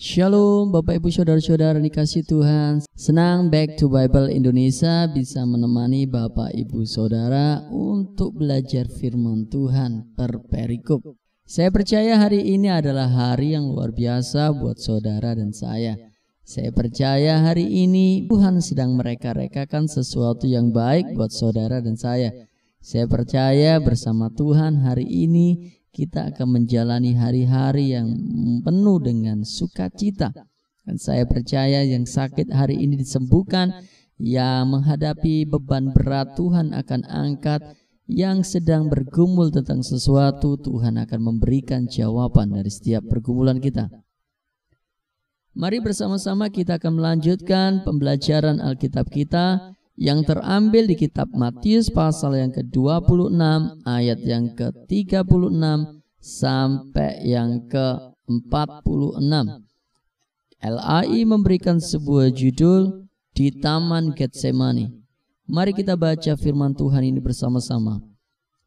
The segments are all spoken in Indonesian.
Shalom Bapak Ibu Saudara-saudara dikasih Tuhan. Senang Back to Bible Indonesia bisa menemani Bapak Ibu Saudara untuk belajar firman Tuhan per perikop. Saya percaya hari ini adalah hari yang luar biasa buat saudara dan saya. Saya percaya hari ini Tuhan sedang mereka-rekakan sesuatu yang baik buat saudara dan saya. Saya percaya bersama Tuhan hari ini kita akan menjalani hari-hari yang penuh dengan sukacita. Dan saya percaya yang sakit hari ini disembuhkan, yang menghadapi beban berat Tuhan akan angkat, yang sedang bergumul tentang sesuatu Tuhan akan memberikan jawaban dari setiap pergumulan kita. Mari bersama-sama kita akan melanjutkan pembelajaran Alkitab kita yang terambil di kitab Matius pasal yang ke-26 ayat yang ke-36 sampai yang ke-46. LAI memberikan sebuah judul di Taman Getsemani. Mari kita baca firman Tuhan ini bersama-sama.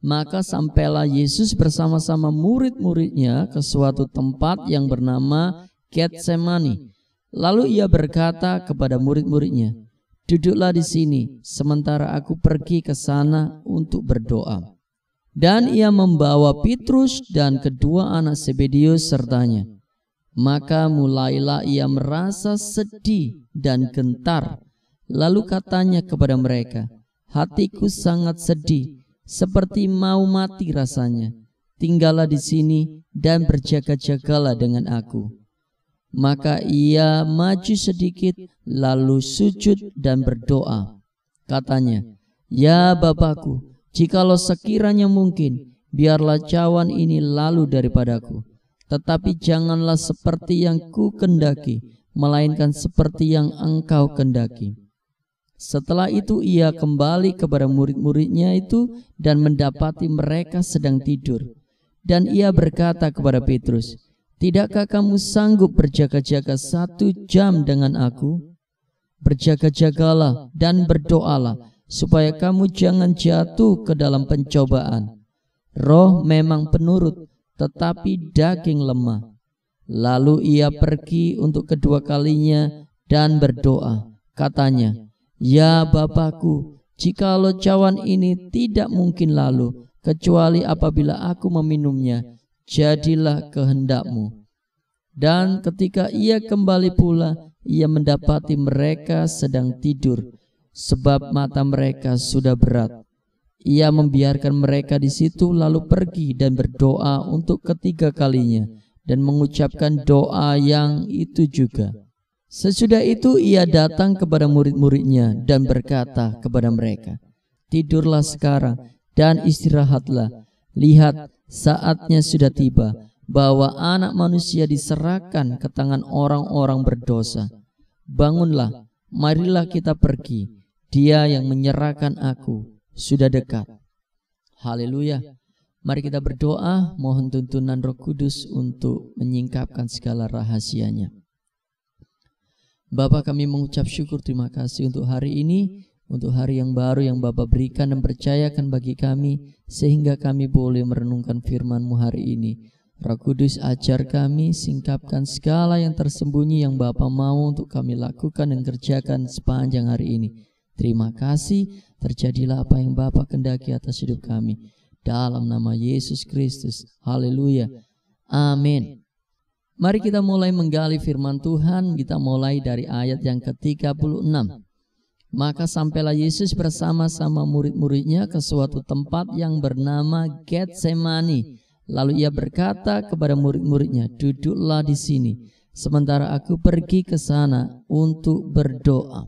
Maka sampailah Yesus bersama-sama murid-muridnya ke suatu tempat yang bernama Getsemani. Lalu ia berkata kepada murid-muridnya, "Duduklah di sini, sementara aku pergi ke sana untuk berdoa." Dan ia membawa Petrus dan kedua anak Zebedius sertanya. Maka mulailah ia merasa sedih dan gentar. Lalu katanya kepada mereka, "Hatiku sangat sedih, seperti mau mati rasanya. Tinggallah di sini dan berjaga-jagalah dengan aku." Maka ia maju sedikit, lalu sujud dan berdoa. Katanya, "Ya Bapakku, jikalau sekiranya mungkin, biarlah cawan ini lalu daripadaku. Tetapi janganlah seperti yang ku kendaki, melainkan seperti yang Engkau kendaki." Setelah itu ia kembali kepada murid-muridnya itu dan mendapati mereka sedang tidur. Dan ia berkata kepada Petrus, "Tidakkah kamu sanggup berjaga-jaga 1 jam dengan aku? Berjaga-jagalah dan berdoalah, supaya kamu jangan jatuh ke dalam pencobaan. Roh memang penurut, tetapi daging lemah." Lalu ia pergi untuk kedua kalinya dan berdoa. Katanya, "Ya Bapakku, jikalau cawan ini tidak mungkin lalu, kecuali apabila aku meminumnya, jadilah kehendak-Mu." Dan ketika ia kembali pula, ia mendapati mereka sedang tidur, sebab mata mereka sudah berat. Ia membiarkan mereka di situ, lalu pergi dan berdoa untuk ketiga kalinya, dan mengucapkan doa yang itu juga. Sesudah itu ia datang kepada murid-muridnya dan berkata kepada mereka, "Tidurlah sekarang dan istirahatlah. Lihat, saatnya sudah tiba bahwa Anak Manusia diserahkan ke tangan orang-orang berdosa. Bangunlah, marilah kita pergi. Dia yang menyerahkan aku sudah dekat." Haleluya. Mari kita berdoa, mohon tuntunan Roh Kudus untuk menyingkapkan segala rahasianya. Bapa, kami mengucap syukur, terima kasih untuk hari ini, untuk hari yang baru yang Bapa berikan dan percayakan bagi kami, sehingga kami boleh merenungkan firman-Mu hari ini. Roh Kudus, ajar kami, singkapkan segala yang tersembunyi yang Bapa mau untuk kami lakukan dan kerjakan sepanjang hari ini. Terima kasih, terjadilah apa yang Bapa kehendaki atas hidup kami. Dalam nama Yesus Kristus, haleluya, amin. Mari kita mulai menggali firman Tuhan. Kita mulai dari ayat yang ke-36. Maka sampailah Yesus bersama-sama murid-muridnya ke suatu tempat yang bernama Getsemani. Lalu ia berkata kepada murid-muridnya, "Duduklah di sini, sementara aku pergi ke sana untuk berdoa."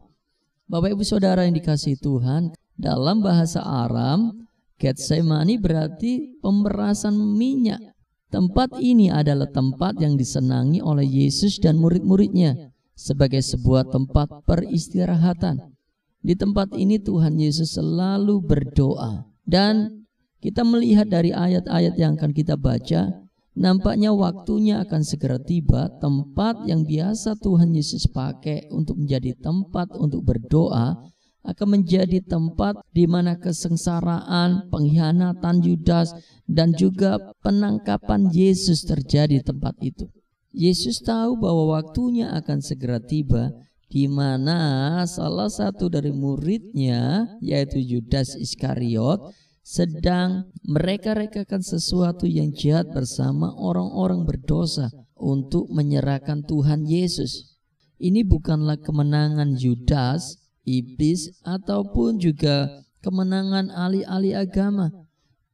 Bapak Ibu Saudara yang dikasihi Tuhan, dalam bahasa Aram, Getsemani berarti pemerasan minyak. Tempat ini adalah tempat yang disenangi oleh Yesus dan murid-muridnya sebagai sebuah tempat peristirahatan. Di tempat ini Tuhan Yesus selalu berdoa. Dan kita melihat dari ayat-ayat yang akan kita baca, nampaknya waktunya akan segera tiba. Tempat yang biasa Tuhan Yesus pakai untuk menjadi tempat untuk berdoa akan menjadi tempat di mana kesengsaraan, pengkhianatan Yudas, dan juga penangkapan Yesus terjadi di tempat itu. Yesus tahu bahwa waktunya akan segera tiba, di mana salah satu dari muridnya, yaitu Yudas Iskariot, sedang mereka-rekakan sesuatu yang jahat bersama orang-orang berdosa untuk menyerahkan Tuhan Yesus. Ini bukanlah kemenangan Yudas, iblis, ataupun juga kemenangan ahli-ahli agama.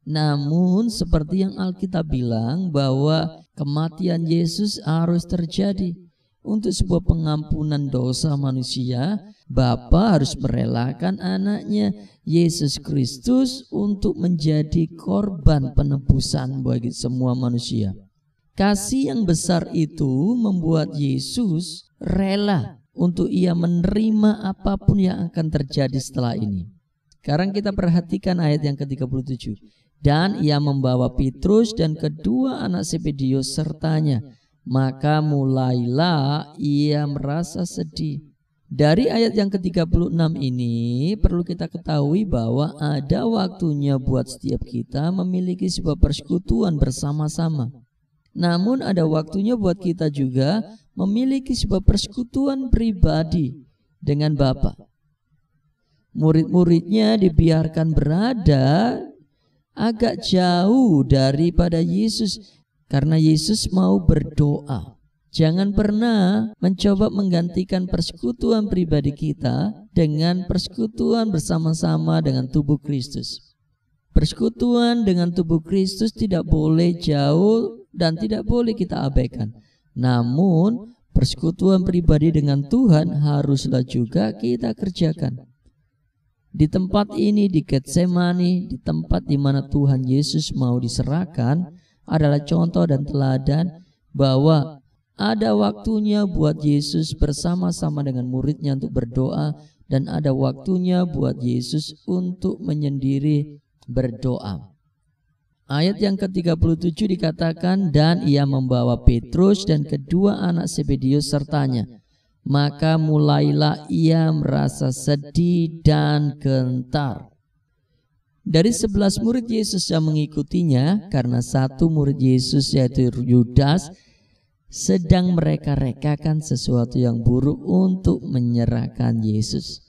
Namun seperti yang Alkitab bilang bahwa kematian Yesus harus terjadi. Untuk sebuah pengampunan dosa manusia, Bapa harus merelakan anaknya Yesus Kristus untuk menjadi korban penebusan bagi semua manusia. Kasih yang besar itu membuat Yesus rela untuk ia menerima apapun yang akan terjadi setelah ini. Sekarang kita perhatikan ayat yang ke-37. Dan ia membawa Petrus dan kedua anak Zebedius sertanya. Maka mulailah ia merasa sedih. Dari ayat yang ke-36 ini perlu kita ketahui bahwa ada waktunya buat setiap kita memiliki sebuah persekutuan bersama-sama. Namun ada waktunya buat kita juga memiliki sebuah persekutuan pribadi dengan Bapa. Murid-muridnya dibiarkan berada agak jauh daripada Yesus karena Yesus mau berdoa. Jangan pernah mencoba menggantikan persekutuan pribadi kita dengan persekutuan bersama-sama dengan tubuh Kristus. Persekutuan dengan tubuh Kristus tidak boleh jauh dan tidak boleh kita abaikan. Namun persekutuan pribadi dengan Tuhan haruslah juga kita kerjakan. Di tempat ini, di Getsemani, di tempat di mana Tuhan Yesus mau diserahkan, adalah contoh dan teladan bahwa ada waktunya buat Yesus bersama-sama dengan muridnya untuk berdoa, dan ada waktunya buat Yesus untuk menyendiri berdoa. Ayat yang ke-37 dikatakan, dan ia membawa Petrus dan kedua anak Zebedius sertanya. Maka mulailah ia merasa sedih dan gentar. Dari 11 murid Yesus yang mengikutinya, karena satu murid Yesus yaitu Yudas sedang mereka-rekakan sesuatu yang buruk untuk menyerahkan Yesus.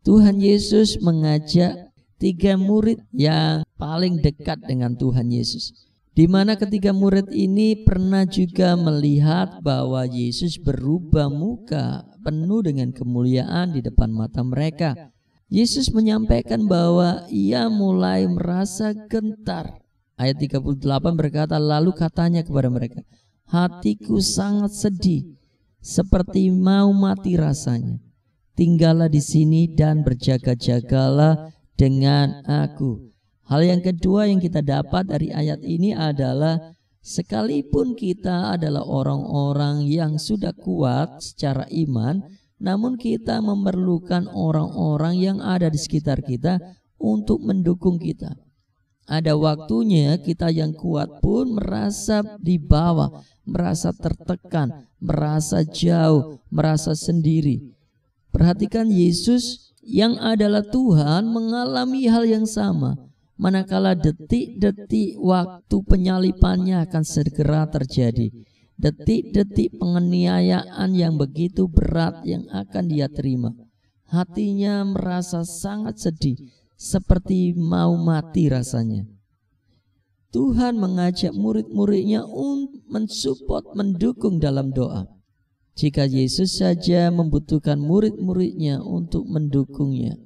Tuhan Yesus mengajak 3 murid yang paling dekat dengan Tuhan Yesus, di mana ketiga murid ini pernah juga melihat bahwa Yesus berubah muka penuh dengan kemuliaan di depan mata mereka. Yesus menyampaikan bahwa ia mulai merasa gentar. Ayat 38 berkata, lalu katanya kepada mereka, hatiku sangat sedih, seperti mau mati rasanya. Tinggallah di sini dan berjaga-jagalah dengan aku. Hal yang kedua yang kita dapat dari ayat ini adalah sekalipun kita adalah orang-orang yang sudah kuat secara iman, namun kita memerlukan orang-orang yang ada di sekitar kita untuk mendukung kita. Ada waktunya kita yang kuat pun merasa di bawah, merasa tertekan, merasa jauh, merasa sendiri. Perhatikan Yesus yang adalah Tuhan mengalami hal yang sama. Manakala detik-detik waktu penyalipannya akan segera terjadi. Detik-detik penganiayaan yang begitu berat yang akan dia terima. Hatinya merasa sangat sedih, seperti mau mati rasanya. Tuhan mengajak murid-muridnya untuk mensupport, mendukung dalam doa. Jika Yesus saja membutuhkan murid-muridnya untuk mendukungnya,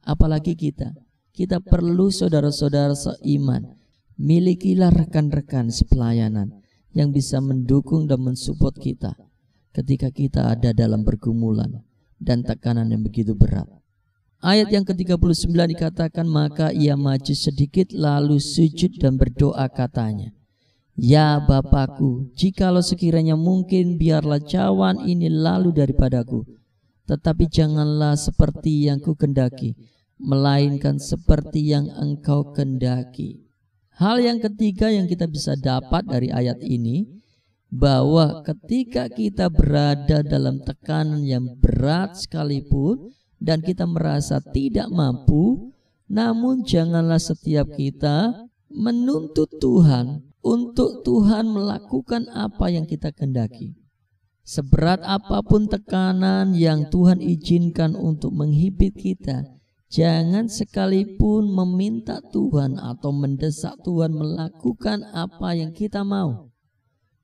apalagi kita. Kita perlu saudara-saudara seiman. Milikilah rekan-rekan sepelayanan yang bisa mendukung dan mensupport kita ketika kita ada dalam pergumulan dan tekanan yang begitu berat. Ayat yang ke-39 dikatakan, maka ia maju sedikit lalu sujud dan berdoa katanya, ya Bapakku, jikalau sekiranya mungkin biarlah cawan ini lalu daripadaku, tetapi janganlah seperti yang ku kendaki, melainkan seperti yang Engkau kendaki. Hal yang ketiga yang kita bisa dapat dari ayat ini, bahwa ketika kita berada dalam tekanan yang berat sekalipun dan kita merasa tidak mampu, namun janganlah setiap kita menuntut Tuhan untuk Tuhan melakukan apa yang kita kehendaki. Seberat apapun tekanan yang Tuhan izinkan untuk menghibit kita, jangan sekalipun meminta Tuhan atau mendesak Tuhan melakukan apa yang kita mau.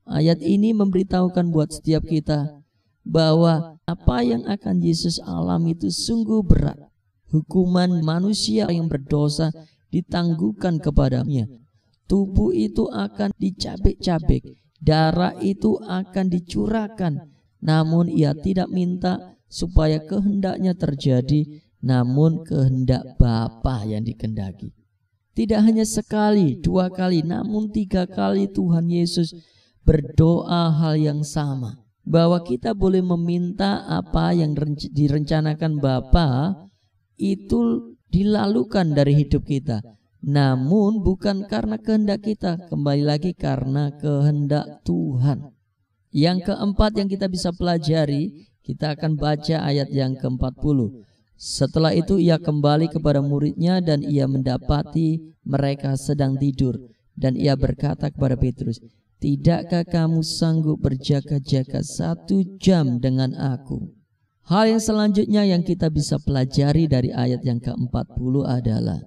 Ayat ini memberitahukan buat setiap kita bahwa apa yang akan Yesus alami itu sungguh berat. Hukuman manusia yang berdosa ditangguhkan kepadanya. Tubuh itu akan dicabik-cabik, darah itu akan dicurahkan. Namun ia tidak minta supaya kehendaknya terjadi, namun kehendak Bapa yang dikehendaki. Tidak hanya sekali, 2 kali, namun 3 kali Tuhan Yesus berdoa hal yang sama, bahwa kita boleh meminta apa yang direncanakan Bapa itu dilalukan dari hidup kita. Namun bukan karena kehendak kita, kembali lagi karena kehendak Tuhan. Yang keempat yang kita bisa pelajari, kita akan baca ayat yang ke-40. Setelah itu ia kembali kepada muridnya dan ia mendapati mereka sedang tidur. Dan ia berkata kepada Petrus, "Tidakkah kamu sanggup berjaga-jaga 1 jam dengan aku?" Hal yang selanjutnya yang kita bisa pelajari dari ayat yang ke-40 adalah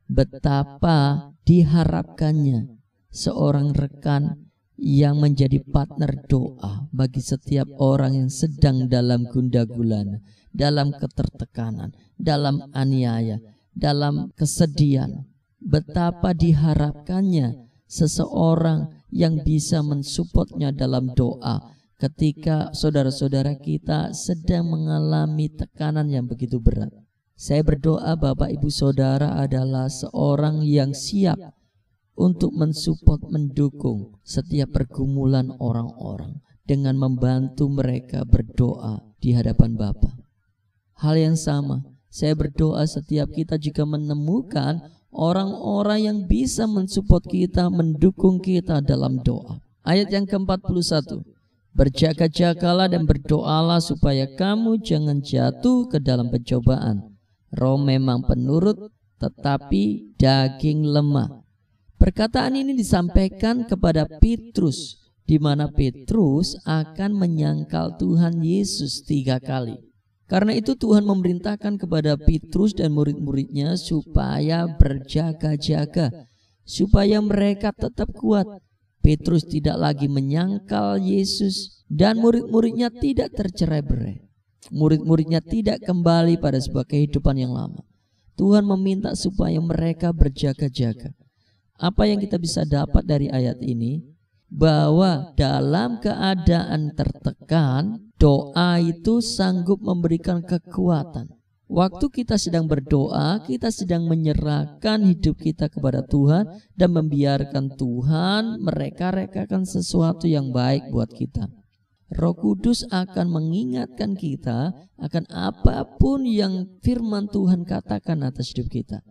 betapa diharapkannya seorang rekan yang menjadi partner doa bagi setiap orang yang sedang dalam gundah gulana, dalam ketertekanan, dalam aniaya, dalam kesedihan. Betapa diharapkannya seseorang yang bisa mensupportnya dalam doa ketika saudara-saudara kita sedang mengalami tekanan yang begitu berat. Saya berdoa Bapak Ibu Saudara adalah seorang yang siap untuk mensupport, mendukung setiap pergumulan orang-orang dengan membantu mereka berdoa di hadapan Bapa. Hal yang sama, saya berdoa setiap kita juga menemukan orang-orang yang bisa mensupport kita, mendukung kita dalam doa. Ayat yang ke-41, berjaga-jagalah dan berdoalah supaya kamu jangan jatuh ke dalam pencobaan. Roh memang penurut, tetapi daging lemah. Perkataan ini disampaikan kepada Petrus, di mana Petrus akan menyangkal Tuhan Yesus 3 kali. Karena itu Tuhan memerintahkan kepada Petrus dan murid-muridnya supaya berjaga-jaga, supaya mereka tetap kuat. Petrus tidak lagi menyangkal Yesus dan murid-muridnya tidak tercerai-berai. Murid-muridnya tidak kembali pada sebuah kehidupan yang lama. Tuhan meminta supaya mereka berjaga-jaga. Apa yang kita bisa dapat dari ayat ini? Bahwa dalam keadaan tertekan, doa itu sanggup memberikan kekuatan. Waktu kita sedang berdoa, kita sedang menyerahkan hidup kita kepada Tuhan dan membiarkan Tuhan mereka-rekakan sesuatu yang baik buat kita. Roh Kudus akan mengingatkan kita akan apapun yang firman Tuhan katakan atas hidup kita.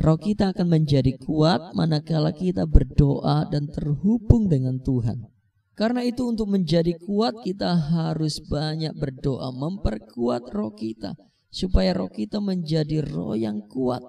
Roh kita akan menjadi kuat manakala kita berdoa dan terhubung dengan Tuhan. Karena itu untuk menjadi kuat kita harus banyak berdoa, memperkuat roh kita, supaya roh kita menjadi roh yang kuat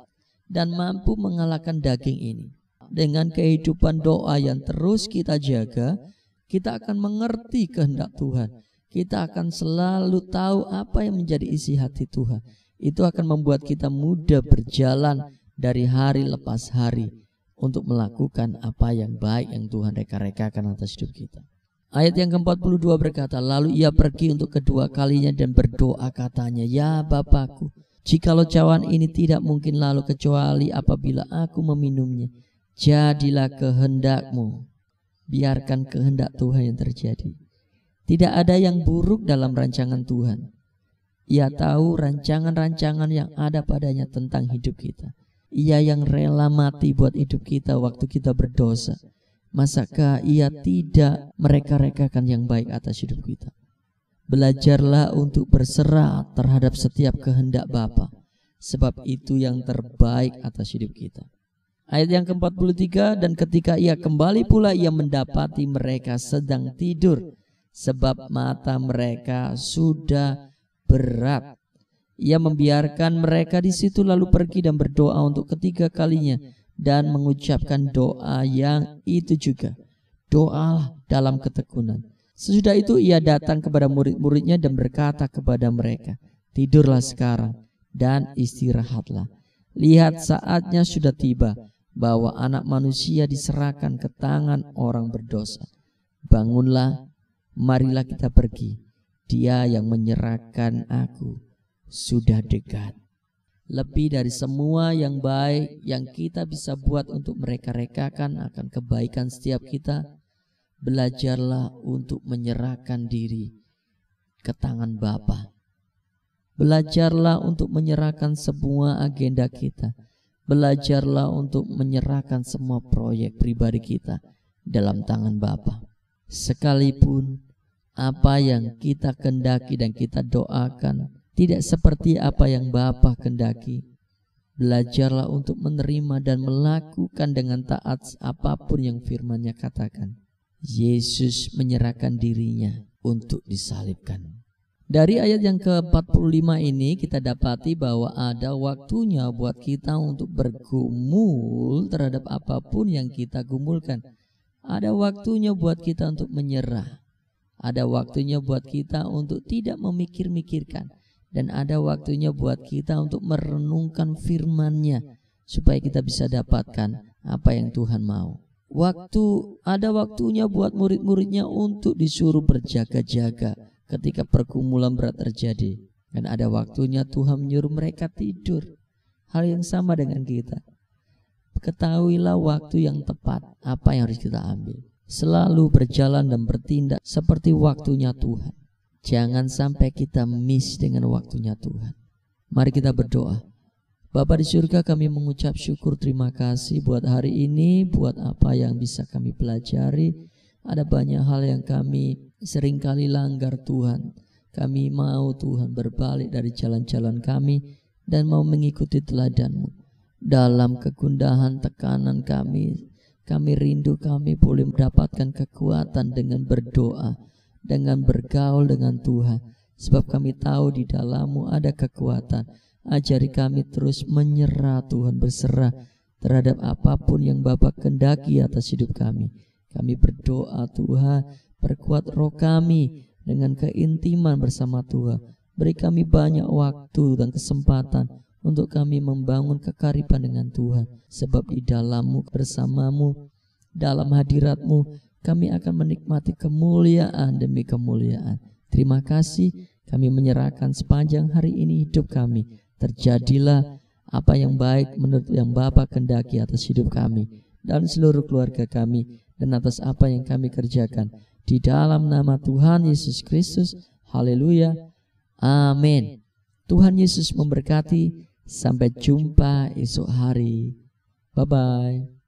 dan mampu mengalahkan daging ini. Dengan kehidupan doa yang terus kita jaga, kita akan mengerti kehendak Tuhan. Kita akan selalu tahu apa yang menjadi isi hati Tuhan. Itu akan membuat kita mudah berjalan dari hari lepas hari untuk melakukan apa yang baik yang Tuhan reka-rekakan atas hidup kita. Ayat yang ke-42 berkata, lalu ia pergi untuk kedua kalinya dan berdoa katanya, "Ya Bapakku, jikalau cawan ini tidak mungkin lalu kecuali apabila aku meminumnya, jadilah kehendak-Mu." Biarkan kehendak Tuhan yang terjadi. Tidak ada yang buruk dalam rancangan Tuhan. Ia tahu rancangan-rancangan yang ada padanya tentang hidup kita. Ia yang rela mati buat hidup kita waktu kita berdosa. Masakah ia tidak mereka-rekakan yang baik atas hidup kita? Belajarlah untuk berserah terhadap setiap kehendak Bapa, sebab itu yang terbaik atas hidup kita. Ayat yang ke-43, dan ketika ia kembali pula ia mendapati mereka sedang tidur, sebab mata mereka sudah berat. Ia membiarkan mereka di situ lalu pergi dan berdoa untuk ketiga kalinya, dan mengucapkan doa yang itu juga. Doalah dalam ketekunan. Sesudah itu ia datang kepada murid-muridnya dan berkata kepada mereka, tidurlah sekarang dan istirahatlah. Lihat, saatnya sudah tiba bahwa anak manusia diserahkan ke tangan orang berdosa. Bangunlah, marilah kita pergi. Dia yang menyerahkan aku sudah dekat. Lebih dari semua yang baik yang kita bisa buat untuk mereka-rekakan akan kebaikan setiap kita, belajarlah untuk menyerahkan diri ke tangan Bapa. Belajarlah untuk menyerahkan semua agenda kita. Belajarlah untuk menyerahkan semua proyek pribadi kita dalam tangan Bapa. Sekalipun apa yang kita kehendaki dan kita doakan tidak seperti apa yang Bapa kehendaki, belajarlah untuk menerima dan melakukan dengan taat apapun yang firman-Nya katakan. Yesus menyerahkan dirinya untuk disalibkan. Dari ayat yang ke-45 ini kita dapati bahwa ada waktunya buat kita untuk bergumul terhadap apapun yang kita gumulkan. Ada waktunya buat kita untuk menyerah. Ada waktunya buat kita untuk tidak memikir-mikirkan. Dan ada waktunya buat kita untuk merenungkan firman-Nya supaya kita bisa dapatkan apa yang Tuhan mau. Ada waktunya buat murid-muridnya untuk disuruh berjaga-jaga ketika pergumulan berat terjadi. Dan ada waktunya Tuhan menyuruh mereka tidur. Hal yang sama dengan kita. Ketahuilah waktu yang tepat apa yang harus kita ambil. Selalu berjalan dan bertindak seperti waktunya Tuhan. Jangan sampai kita miss dengan waktunya Tuhan. Mari kita berdoa. Bapa di surga, kami mengucap syukur terima kasih buat hari ini, buat apa yang bisa kami pelajari. Ada banyak hal yang kami seringkali langgar Tuhan. Kami mau Tuhan berbalik dari jalan-jalan kami dan mau mengikuti teladan-Mu. Dalam kegundahan tekanan kami rindu kami boleh mendapatkan kekuatan dengan berdoa, dengan bergaul dengan Tuhan. Sebab kami tahu di dalam-Mu ada kekuatan. Ajari kami terus menyerah Tuhan, berserah terhadap apapun yang Bapa kehendaki atas hidup kami. Kami berdoa Tuhan, perkuat roh kami dengan keintiman bersama Tuhan. Beri kami banyak waktu dan kesempatan untuk kami membangun kekariban dengan Tuhan. Sebab di dalam-Mu, bersama-Mu, dalam hadirat-Mu, kami akan menikmati kemuliaan demi kemuliaan. Terima kasih, kami menyerahkan sepanjang hari ini hidup kami. Terjadilah apa yang baik menurut yang Bapa kehendaki atas hidup kami dan seluruh keluarga kami, dan atas apa yang kami kerjakan. Di dalam nama Tuhan Yesus Kristus. Haleluya. Amin. Tuhan Yesus memberkati. Sampai jumpa esok hari. Bye-bye.